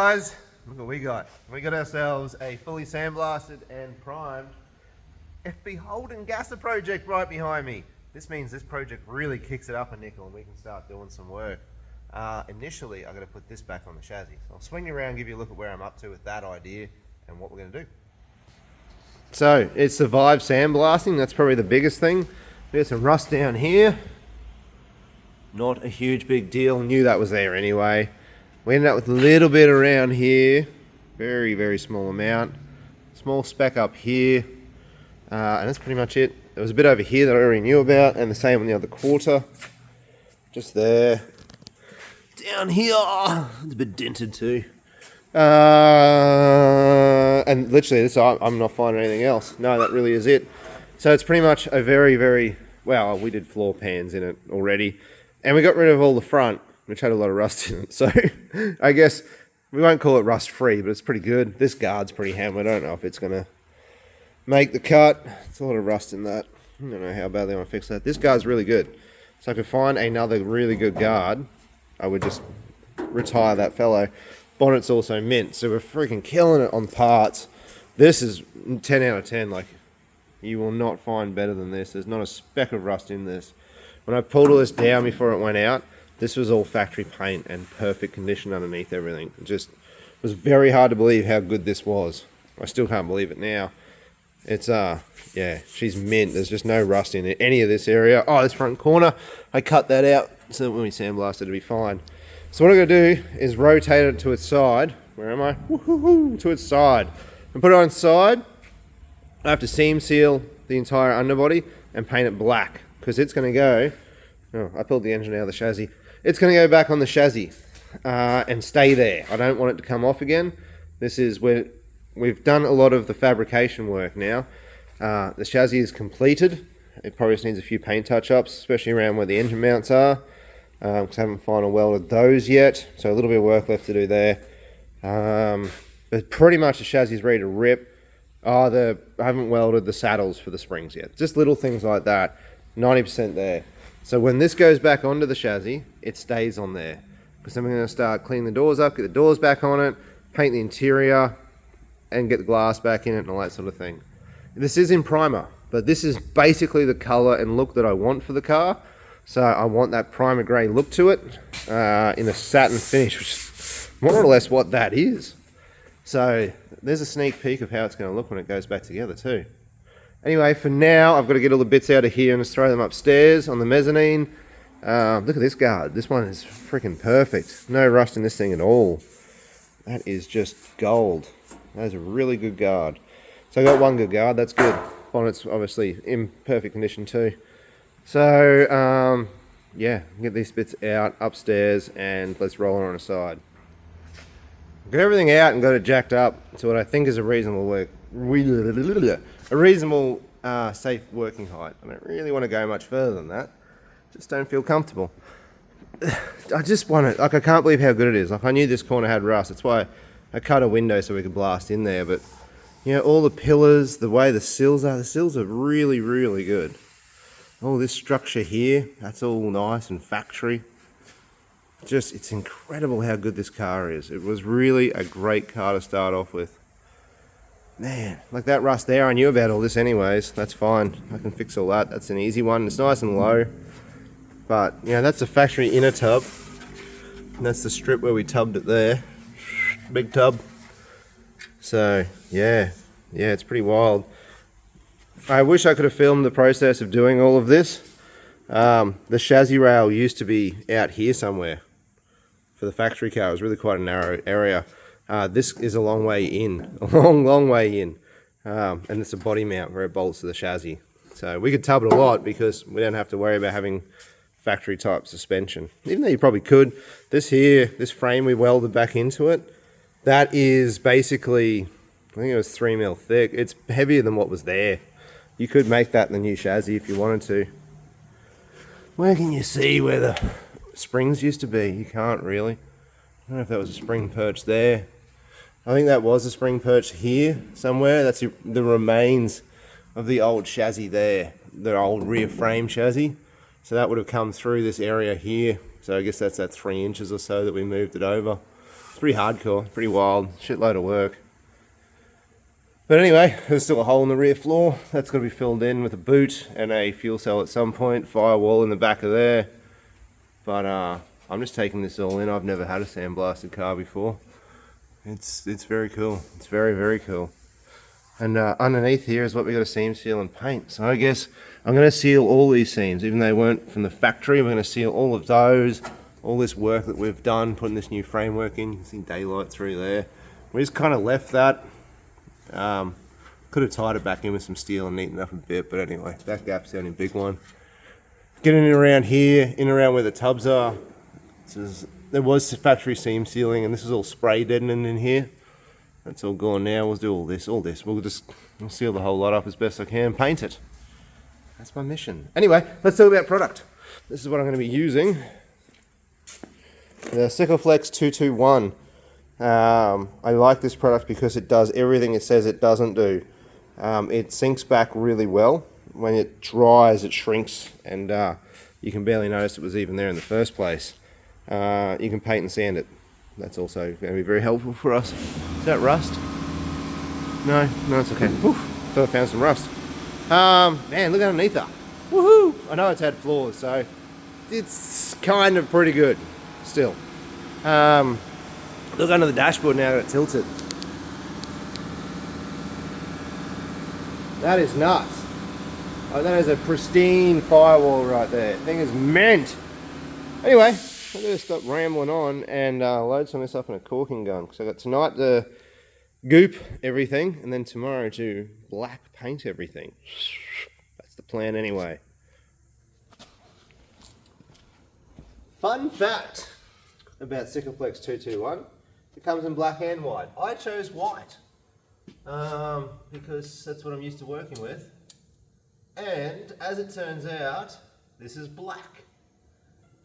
guys, look what we got. We got ourselves a fully sandblasted and primed FB Holden Gasser project right behind me. This means this project really kicks it up a nickel and we can start doing some work. Initially, I've got to put this back on the chassis. So I'll swing you around, give you a look at where I'm up to with that idea and what we're going to do. So it survived sandblasting. That's probably the biggest thing. There's some rust down here. Not a huge big deal. Knew that was there anyway. We ended up with a little bit around here. Very, very small amount. Small speck up here. And that's pretty much it. There was a bit over here that I already knew about, and the same on the other quarter. Just there. Down here, it's a bit dented too. And literally, this, I'm not finding anything else. No, that really is it. So it's pretty much a very, very, well, we did floor pans in it already. And we got rid of all the front, which had a lot of rust in it. So I guess we won't call it rust free, but it's pretty good. This guard's pretty hammered. I don't know if it's going to make the cut. It's a lot of rust in that. I don't know how badly I want to fix that. This guard's really good. So if I could find another really good guard, I would just retire that fellow. Bonnet's also mint, so we're freaking killing it on parts. This is 10 out of 10. Like, you will not find better than this. There's not a speck of rust in this. When I pulled all this down before it went out, this was all factory paint and perfect condition underneath everything. It just was very hard to believe how good this was. I still can't believe it now. It's, yeah, she's mint. There's just no rust in any of this area. Oh, this front corner, I cut that out so that when we sandblast it'll be fine. So what I'm going to do is rotate it to its side. Where am I? Woohoo! To its side. And put it on its side. I have to seam seal the entire underbody and paint it black, because it's going to go, oh, I pulled the engine out of the chassis. It's going to go back on the chassis and stay there. I don't want it to come off again. This is where we've done a lot of the fabrication work now. The chassis is completed. It probably just needs a few paint touch-ups, especially around where the engine mounts are, because I haven't final welded those yet. So a little bit of work left to do there. But pretty much the chassis is ready to rip. I haven't welded the saddles for the springs yet. Just little things like that. 90% there. So when this goes back onto the chassis, it stays on there. Because then we're going to start cleaning the doors up, get the doors back on it, paint the interior, and get the glass back in it and all that sort of thing. This is in primer, but this is basically the color and look that I want for the car. So I want that primer grey look to it in a satin finish, which is more or less what that is. So there's a sneak peek of how it's going to look when it goes back together too. Anyway, for now, I've got to get all the bits out of here and just throw them upstairs on the mezzanine. Look at this guard. This one is freaking perfect. No rust in this thing at all. That is just gold. That is a really good guard. So I got one good guard. That's good. Bonnet's obviously in perfect condition too. So, yeah, get these bits out upstairs and let's roll it on a side. Got everything out and got it jacked up to what I think is a reasonable safe working height. I don't really want to go much further than that. Just don't feel comfortable. I just want it. Like, I can't believe how good it is. Like, I knew this corner had rust. That's why I cut a window so we could blast in there. But, you know, all the pillars, the way the sills are really, really good. All this structure here, that's all nice and factory. Just, it's incredible how good this car is. It was really a great car to start off with. Man, like that rust there, I knew about all this anyways. That's fine. I can fix all that. That's an easy one. It's nice and low. But, you know, that's the factory inner tub. And that's the strip where we tubbed it there. Big tub. So, yeah, it's pretty wild. I wish I could have filmed the process of doing all of this. The chassis rail used to be out here somewhere for the factory car. It was really quite a narrow area. This is a long way in, a long way in. And it's a body mount where it bolts to the chassis. So we could tub it a lot because we don't have to worry about having factory type suspension. Even though you probably could. This here, this frame we welded back into it, that is basically, I think it was 3mm thick. It's heavier than what was there. You could make that the new chassis if you wanted to. Where can you see where the springs used to be? You can't really. I don't know if that was a spring perch there. I think that was a spring perch here somewhere. That's the remains of the old chassis there, the old rear frame chassis. So that would have come through this area here. So I guess that's that 3 inches or so that we moved it over. It's pretty hardcore, pretty wild, shitload of work. But anyway, there's still a hole in the rear floor. That's got to be filled in with a boot and a fuel cell at some point. Firewall in the back of there. But I'm just taking this all in. I've never had a sandblasted car before. It's very cool. It's very, very cool. And underneath here is what we got to seam seal and paint. So I guess I'm going to seal all these seams, even though they weren't from the factory. We're going to seal all of those. All this work that we've done, putting this new framework in. You can see daylight through there. We just kind of left that. Could have tied it back in with some steel and neatened up a bit, but anyway, that gap's the only big one. Getting in around here, in around where the tubs are. There was factory seam sealing, and this is all spray deadening in here. That's all gone now. We'll do all this. We'll seal the whole lot up as best I can, paint it. That's my mission. Anyway, let's talk about product. This is what I'm going to be using. The Sikaflex 221. I like this product because it does everything it says it doesn't do. It sinks back really well. When it dries, it shrinks, and you can barely notice it was even there in the first place. You can paint and sand it. That's also going to be very helpful for us. Is that rust? No, it's okay. Whew, thought I found some rust. Man, look underneath that. Woohoo! I know it's had flaws, so it's kind of pretty good still. Look under the dashboard now that it's tilted. That is nuts. Oh, that is a pristine firewall right there. Thing is mint. Anyway, I'm going to stop rambling on and load some of this up in a caulking gun. So I got tonight to goop everything, and then tomorrow to black paint everything. That's the plan anyway. Fun fact about Sikaflex 221. It comes in black and white. I chose white because that's what I'm used to working with. And as it turns out, this is black.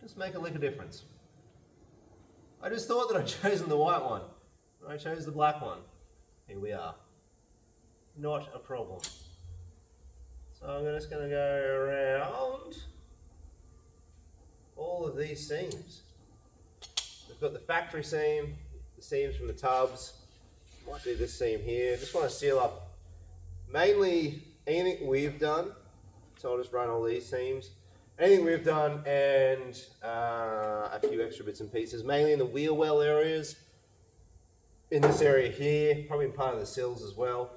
Just make a lick of difference. I just thought that I'd chosen the white one. I chose the black one. Here we are. Not a problem. So I'm just going to go around all of these seams. We've got the factory seam, the seams from the tubs. Might do this seam here. Just want to seal up mainly anything we've done. So I'll just run all these seams. Anything we've done and a few extra bits and pieces, mainly in the wheel well areas. In this area here, probably in part of the sills as well.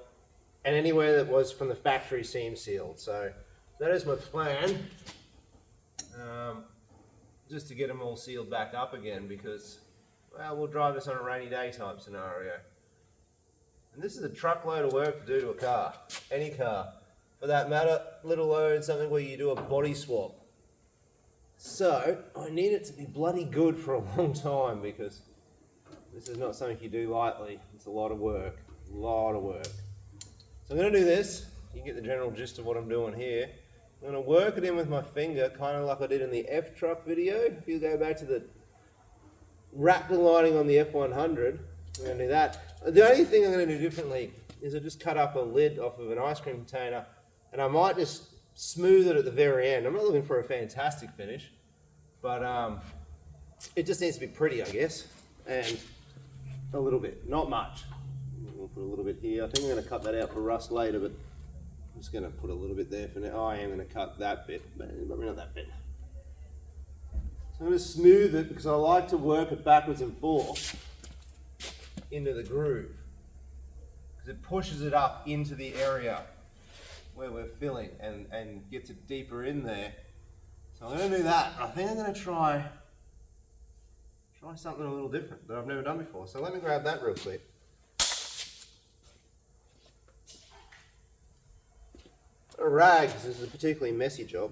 And anywhere that was from the factory seam sealed. So that is my plan. Just to get them all sealed back up again because, well, we'll drive this on a rainy day type scenario. And this is a truckload of work to do to a car, any car. For that matter, let alone something where you do a body swap. So, I need it to be bloody good for a long time because this is not something you do lightly. It's a lot of work, So I'm going to do this. You can get the general gist of what I'm doing here. I'm going to work it in with my finger, kind of like I did in the F-truck video. If you go back to the raptor lining on the F100, I'm going to do that. The only thing I'm going to do differently is I just cut up a lid off of an ice cream container, and I might just smooth it at the very end. I'm not looking for a fantastic finish, but it just needs to be pretty, I guess, and a little bit, not much. We'll put a little bit here. I think I'm going to cut that out for rust later, but I'm just going to put a little bit there for now. Oh, I am going to cut that bit, but not that bit. So I'm going to smooth it because I like to work it backwards and forth into the groove because it pushes it up into the area where we're filling and gets it deeper in there. So I'm going to do that. I think I'm going to try something a little different that I've never done before. So let me grab that real quick. A rag, because this is a particularly messy job.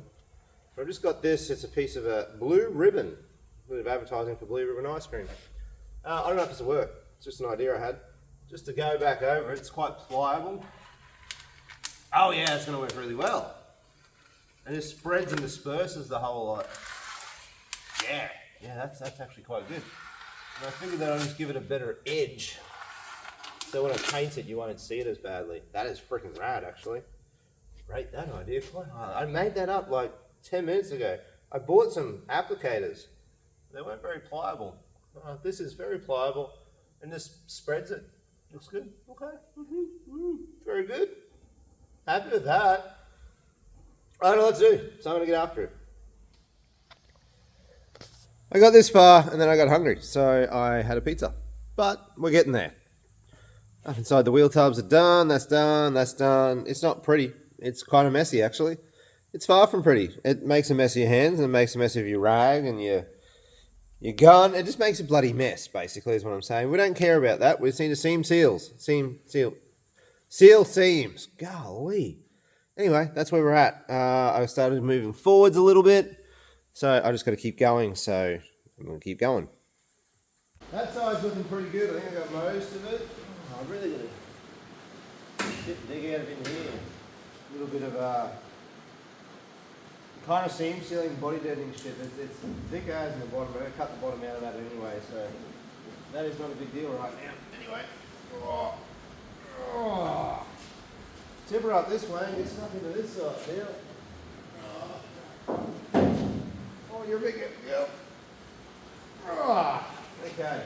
But I've just got this. It's a piece of a blue ribbon. A bit of advertising for blue ribbon ice cream. I don't know if this will work. It's just an idea I had. Just to go back over it, it's quite pliable. Oh yeah, it's going to work really well. And it spreads and disperses the whole lot. Yeah, that's actually quite good. And I figured that I'll just give it a better edge. So when I paint it, you won't see it as badly. That is freaking rad, actually. Rate that idea quite high. I made that up like 10 minutes ago. I bought some applicators. They weren't very pliable. This is very pliable. and just spreads it. Looks good. Okay. Very good. Happy with that. I don't know what to do, so I'm going to get after it. I got this far and then I got hungry, so I had a pizza. But we're getting there. Up inside the wheel tubs are done, that's done, that's done. It's not pretty. It's kind of messy, actually. It's far from pretty. It makes a mess of your hands and it makes a mess of your rag and your gun. It just makes a bloody mess, basically, is what I'm saying. We don't care about that. We just need to seam seals. Seal seams. Golly. Anyway, that's where we're at. I started moving forwards a little bit, so I just got to keep going. So I'm going to keep going. That side's looking pretty good. I think I got most of it. Oh, I really got to dig out of in here. A little bit of kind of seam sealing, body deadening shit. It's thick as in the bottom, but I'm going to cut the bottom out of that anyway, so that is not a big deal right now. Anyway. Tip her up this way and get stuck into this side here. Oh, you're a big girl. Okay.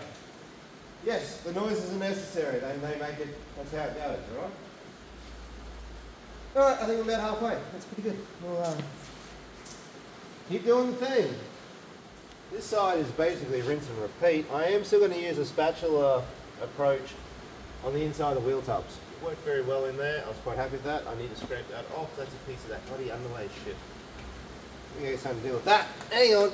Yes, the noises are necessary. They make it, that's how it goes, alright? Alright, I think I'm about halfway. That's pretty good. We'll keep doing the thing. This side is basically rinse and repeat. I am still going to use a spatula approach on the inside of the wheel tubs. It worked very well in there. I was quite happy with that. I need to scrape that off. That's a piece of that bloody underlay shit. We got something to deal with that. Hang on.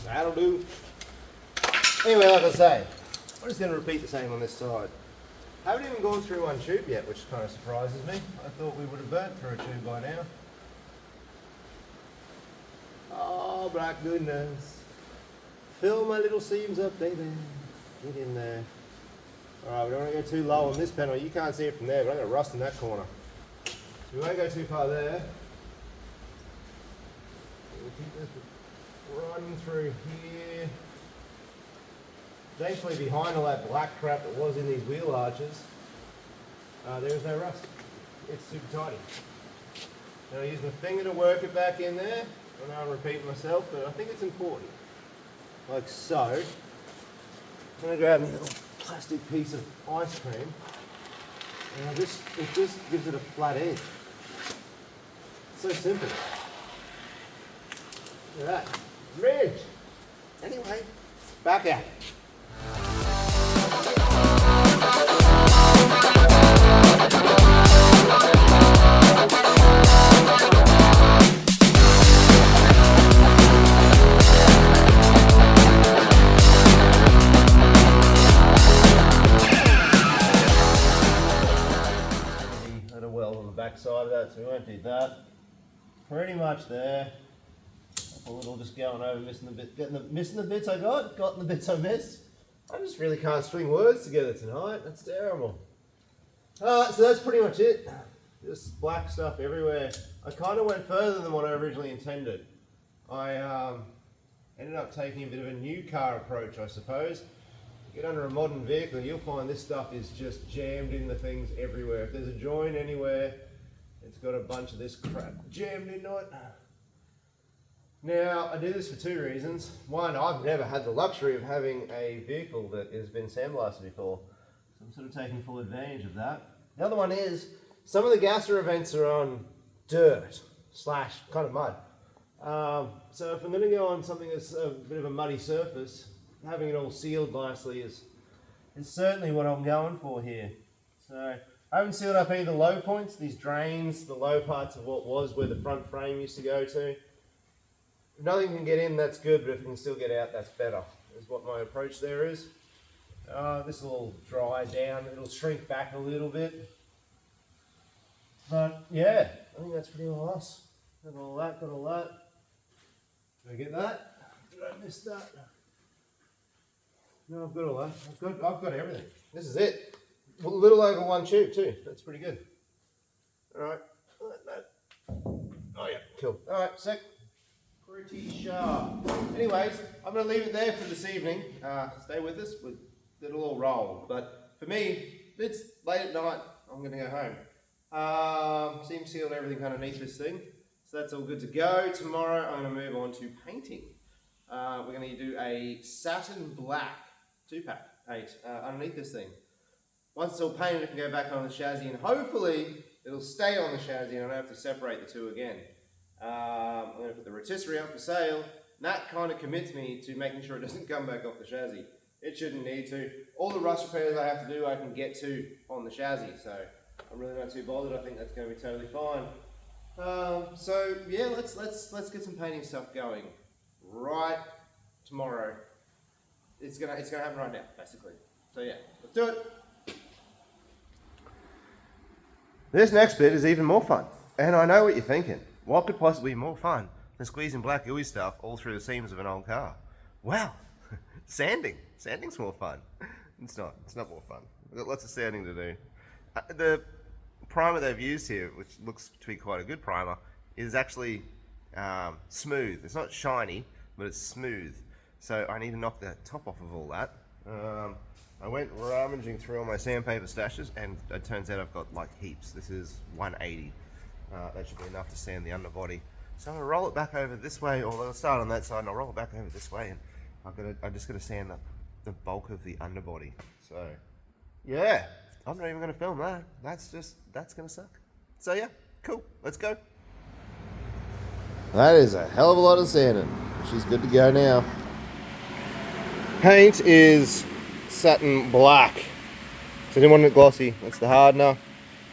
That'll do. Anyway, like I say, I'm just going to repeat the same on this side. I haven't even gone through one tube yet, which kind of surprises me. I thought we would have burnt through a tube by now. Oh, black goodness. Fill my little seams up, baby. Get in there. Alright, we don't want to go too low on this panel. You can't see it from there, but I'm going to rust in that corner. So we won't go too far there. We'll keep this running through here. Thankfully, behind all that black crap that was in these wheel arches, there is no rust. It's super tidy. Now I use my finger to work it back in there. I know I'm repeating myself, but I think it's important. Like so. I'm going to grab me a little plastic piece of ice cream, and it just gives it a flat edge. It's so simple. Look at that. Ridge. Anyway, back at it. Had a weld on the back side of that, so we won't do that. Pretty much there. A little just going over, missing the bits I got the bits I missed. I just really can't string words together tonight. That's terrible. So that's pretty much it. Just black stuff everywhere. I kind of went further than what I originally intended. I ended up taking a bit of a new car approach, I suppose. Get under a modern vehicle, you'll find this stuff is just jammed in the things everywhere. If there's a joint anywhere, it's got a bunch of this crap jammed into it. Now, I do this for two reasons. One, I've never had the luxury of having a vehicle that has been sandblasted before. So I'm sort of taking full advantage of that. The other one is, some of the Gasser events are on dirt / kind of mud. So if I'm going to go on something that's a bit of a muddy surface, having it all sealed nicely is certainly what I'm going for here. So I haven't sealed up any of the low points, these drains, the low parts of what was where the front frame used to go to. If nothing can get in, that's good, but if it can still get out, that's better, is what my approach there is. This will dry down, it'll shrink back a little bit. But yeah, I think that's pretty well us. Got all that, got all that. Did I get that? Did I miss that? No, I've got all that. I've got everything. This is it. A little over one tube too. That's pretty good. Alright. Oh yeah, cool. Alright, sec. Pretty sharp. Anyways, I'm going to leave it there for this evening. Stay with us. We're it'll all roll. But for me, it's late at night, I'm gonna go home. Seam sealed everything underneath this thing. So that's all good to go. Tomorrow I'm gonna move on to painting. We're gonna do a satin black 2-pack paint underneath this thing. Once it's all painted, it can go back on the chassis, and hopefully it'll stay on the chassis and I don't have to separate the two again. I'm going to put the rotisserie up for sale, and that kind of commits me to making sure it doesn't come back off the chassis. It shouldn't need to. All the rust repairs I have to do, I can get to on the chassis, so I'm really not too bothered. I think that's going to be totally fine. So yeah, let's get some painting stuff going right tomorrow. It's gonna happen right now, basically. So yeah, let's do it. This next bit is even more fun, and I know what you're thinking. What could possibly be more fun than squeezing black gooey stuff all through the seams of an old car? Well, sanding. Sanding's more fun. It's not more fun. We've got lots of sanding to do. The primer they've used here, which looks to be quite a good primer, is actually smooth. It's not shiny, but it's smooth. So I need to knock the top off of all that. I went rummaging through all my sandpaper stashes, and it turns out I've got like heaps. This is 180. That should be enough to sand the underbody. So I'm going to roll it back over this way, or I'll start on that side and I'll roll it back over this way, and I'm just going to sand the bulk of the underbody. So yeah, I'm not even going to film that. That's going to suck. So yeah, cool. Let's go. That is a hell of a lot of sanding. She's good to go now. Paint is satin black. So I didn't want it glossy. That's the hardener.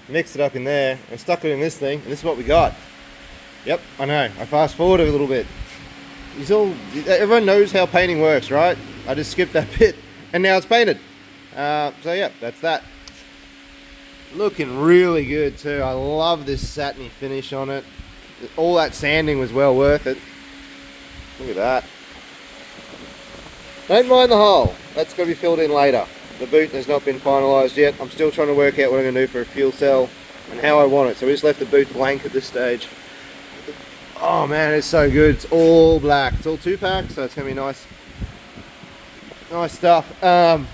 Mixed it up in there and stuck it in this thing, and this is what we got. Yep, I know. I fast forwarded a little bit. Everyone knows how painting works, right? I just skipped that bit, and now it's painted. So yeah, that's that. Looking really good too. I love this satiny finish on it. All that sanding was well worth it. Look at that. Don't mind the hole. That's going to be filled in later. The boot has not been finalised yet. I'm still trying to work out what I'm going to do for a fuel cell and how I want it. So we just left the boot blank at this stage. Oh man, it's so good. It's all black. It's all 2-pack, so it's going to be nice. Nice stuff. I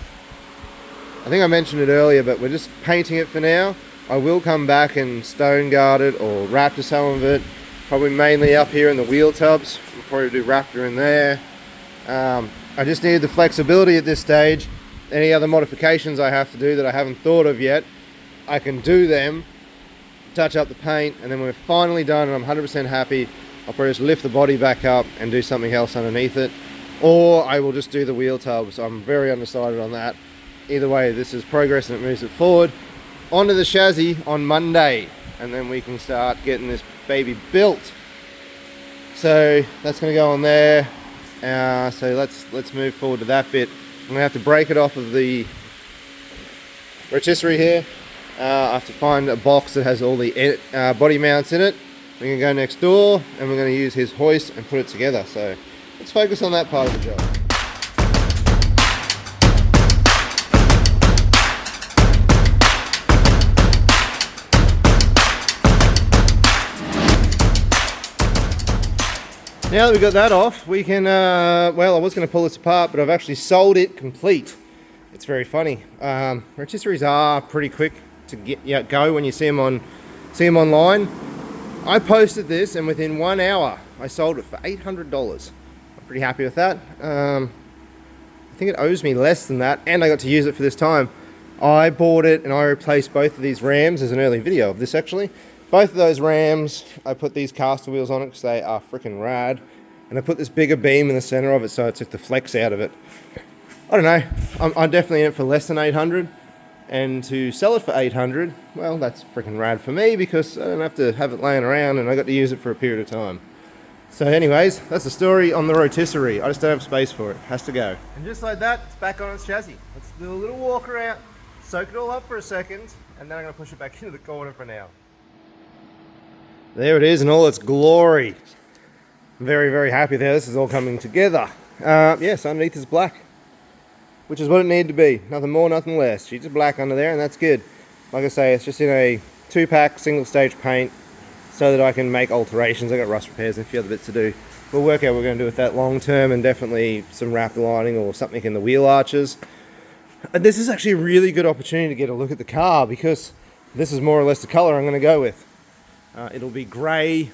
think I mentioned it earlier, but we're just painting it for now. I will come back and stone guard it or raptor some of it. Probably mainly up here in the wheel tubs. We'll probably do raptor in there. I just needed the flexibility at this stage. Any other modifications I have to do that I haven't thought of yet, I can do them, touch up the paint, and then when we're finally done and I'm 100% happy, I'll probably just lift the body back up and do something else underneath it. Or I will just do the wheel tubs. I'm very undecided on that. Either way, this is progress and it moves it forward. Onto the chassis on Monday, and then we can start getting this baby built. So that's going to go on there. So let's move forward to that bit. I'm going to have to break it off of the rotisserie here. I have to find a box that has all the body mounts in it. We're going to go next door and we're going to use his hoist and put it together. So let's focus on that part of the job. Now that we've got that off, we can, well, I was going to pull this apart, but I've actually sold it complete. It's very funny. Rotisseries are pretty quick to go when you see them online. I posted this, and within 1 hour, I sold it for $800. I'm pretty happy with that. I think it owes me less than that, and I got to use it for this time. I bought it, and I replaced both of these rams. There's an early video of this, actually. Both of those rams, I put these caster wheels on it because they are freaking rad. And I put this bigger beam in the center of it so I took the flex out of it. I don't know, I'm definitely in it for less than 800. And to sell it for 800, well, that's freaking rad for me because I don't have to have it laying around and I got to use it for a period of time. So anyways, that's the story on the rotisserie. I just don't have space for it, has to go. And just like that, it's back on its chassis. Let's do a little walk around, soak it all up for a second, and then I'm gonna push it back into the corner for now. There it is in all its glory. I'm very, very happy there. This is all coming together. Yes, underneath is black, which is what it needed to be. Nothing more, nothing less. She's just black under there, and that's good. Like I say, it's just in a 2-pack, single-stage paint so that I can make alterations. I got rust repairs and a few other bits to do. We'll work out what we're going to do with that long-term, and definitely some wrap lining or something in the wheel arches. And this is actually a really good opportunity to get a look at the car, because this is more or less the color I'm going to go with. It'll be grey.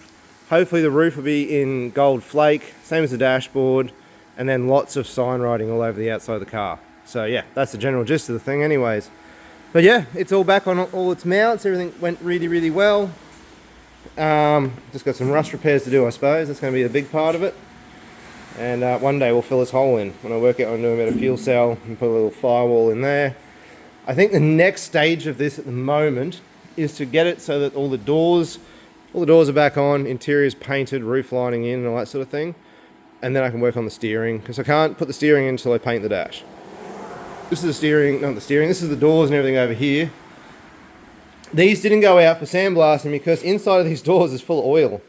Hopefully the roof will be in gold flake, same as the dashboard, and then lots of sign writing all over the outside of the car. So yeah, that's the general gist of the thing anyways. But yeah, it's all back on all its mounts. Everything went really, really well. Just got some rust repairs to do, I suppose. That's going to be a big part of it. And one day we'll fill this hole in when I work out on doing a bit of fuel cell and put a little firewall in there. I think the next stage of this at the moment is to get it so that all the doors are back on, interior's painted, roof lining in and all that sort of thing. And then I can work on the steering, because I can't put the steering in until I paint the dash. This is the steering, not the steering, this is the doors and everything over here. These didn't go out for sandblasting because inside of these doors is full of oil.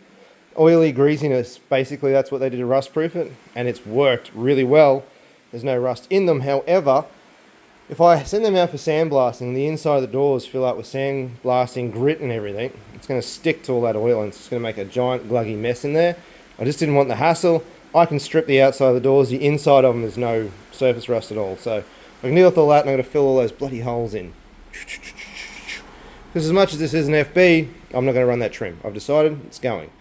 Oily greasiness, basically that's what they did to rust proof it, and it's worked really well. There's no rust in them. However, if I send them out for sandblasting, the inside of the doors fill up with sandblasting grit and everything. It's going to stick to all that oil and it's going to make a giant gluggy mess in there. I just didn't want the hassle. I can strip the outside of the doors, the inside of them there's no surface rust at all. So I can deal with all that, and I'm going to fill all those bloody holes in. Because as much as this is an FB, I'm not going to run that trim. I've decided it's going.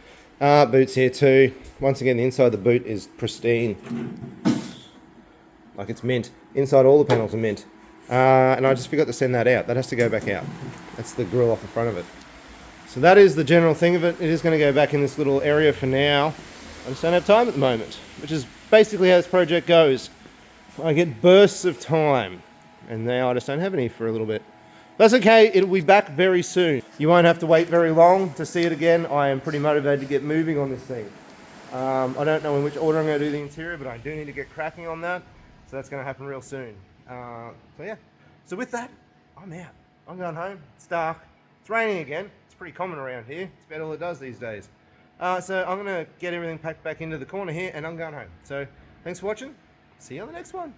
Boots here too. Once again, the inside of the boot is pristine. Like it's mint. Inside all the panels are mint. And I just forgot to send that out. That has to go back out. That's the grill off the front of it. So that is the general thing of it. It is going to go back in this little area for now. I just don't have time at the moment, which is basically how this project goes. I get bursts of time, and now I just don't have any for a little bit. That's okay, it'll be back very soon. You won't have to wait very long to see it again. I am pretty motivated to get moving on this thing. I don't know in which order I'm going to do the interior, but I do need to get cracking on that. So that's going to happen real soon. So yeah, so with that, I'm out. I'm going home. It's dark. It's raining again. It's pretty common around here. It's about all it does these days. So I'm going to get everything packed back into the corner here, and I'm going home. So thanks for watching. See you on the next one.